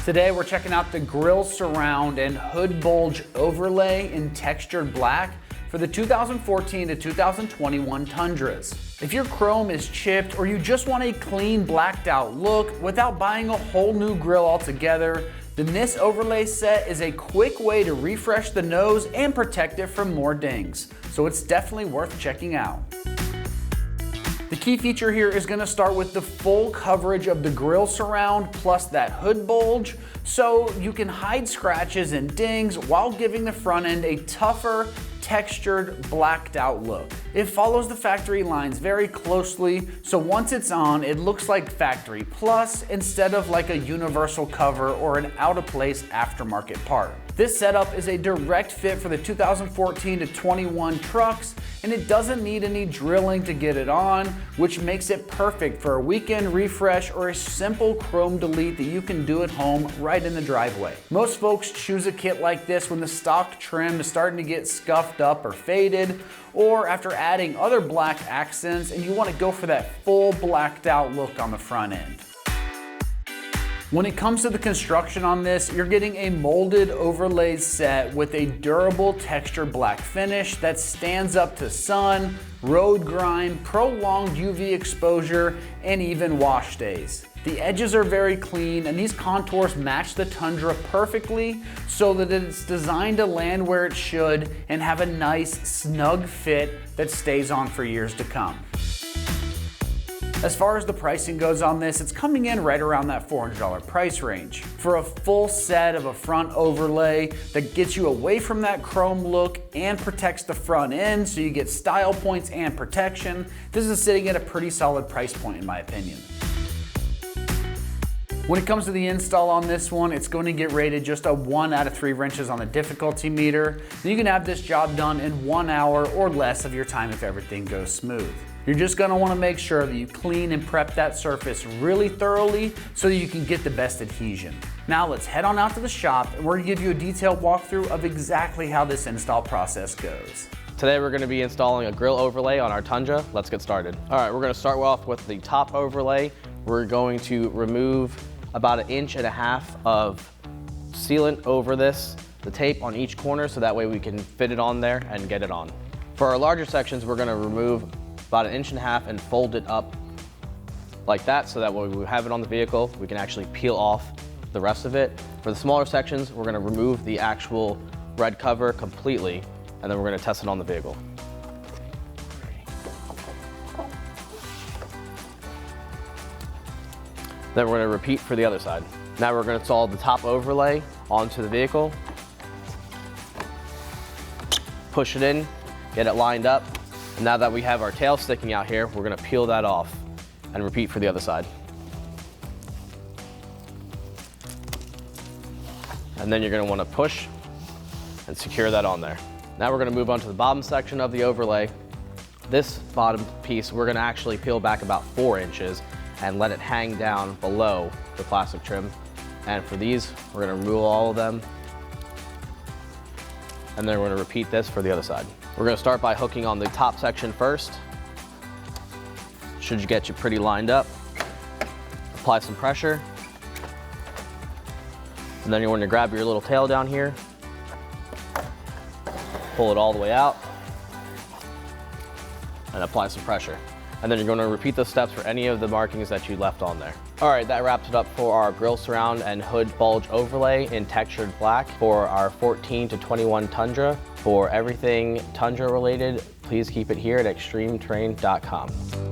Today we're checking out the grille surround and hood bulge overlay in textured black for the 2014 to 2021 Tundras. If your chrome is chipped or you just want a clean blacked out look without buying a whole new grille altogether, then this overlay set is a quick way to refresh the nose and protect it from more dings. So it's definitely worth checking out. The key feature here is going to start with the full coverage of the grille surround plus that hood bulge, so you can hide scratches and dings while giving the front end a tougher, textured, blacked out look. It follows the factory lines very closely, so once it's on, it looks like factory plus instead of like a universal cover or an out of place aftermarket part. This setup is a direct fit for the 2014 to 21 trucks, and it doesn't need any drilling to get it on, which makes it perfect for a weekend refresh or a simple chrome delete that you can do at home right in the driveway. Most folks choose a kit like this when the stock trim is starting to get scuffed up or faded, or after adding other black accents and you want to go for that full blacked out look on the front end. When it comes to the construction on this, you're getting a molded overlay set with a durable texture black finish that stands up to sun, road grime, prolonged UV exposure, and even wash days. The edges are very clean and these contours match the Tundra perfectly so that it's designed to land where it should and have a nice snug fit that stays on for years to come. As far as the pricing goes on this, it's coming in right around that $400 price range. For a full set of a front overlay that gets you away from that chrome look and protects the front end so you get style points and protection, this is sitting at a pretty solid price point in my opinion. When it comes to the install on this one, it's going to get rated just a 1 out of 3 wrenches on the difficulty meter. You can have this job done in 1 hour or less of your time if everything goes smooth. You're just going to want to make sure that you clean and prep that surface really thoroughly so that you can get the best adhesion. Now let's head on out to the shop and we're going to give you a detailed walkthrough of exactly how this install process goes. Today we're going to be installing a grille overlay on our Tundra. Let's get started. All right, we're going to start off with the top overlay. We're going to remove about 1.5 inches of sealant over this, the tape on each corner, so that way we can fit it on there and get it on. For our larger sections, we're going to remove about 1.5 inches and fold it up like that, so that when we have it on the vehicle, we can actually peel off the rest of it. For the smaller sections, we're going to remove the actual red cover completely, and then we're going to test it on the vehicle. Then we're going to repeat for the other side. Now we're going to install the top overlay onto the vehicle, push it in, get it lined up. Now that we have our tail sticking out here, we're going to peel that off and repeat for the other side. And then you're going to want to push and secure that on there. Now we're going to move on to the bottom section of the overlay. This bottom piece, we're going to actually peel back about 4 inches and let it hang down below the plastic trim. And for these, we're going to remove all of them. And then we're going to repeat this for the other side. We're going to start by hooking on the top section first. Should get you pretty lined up. Apply some pressure. And then you're going to grab your little tail down here, pull it all the way out, and apply some pressure. And then you're going to repeat those steps for any of the markings that you left on there. All right, that wraps it up for our grille surround and hood bulge overlay in textured black for our 14 to 21 Tundra. For everything Tundra related, please keep it here at ExtremeTerrain.com.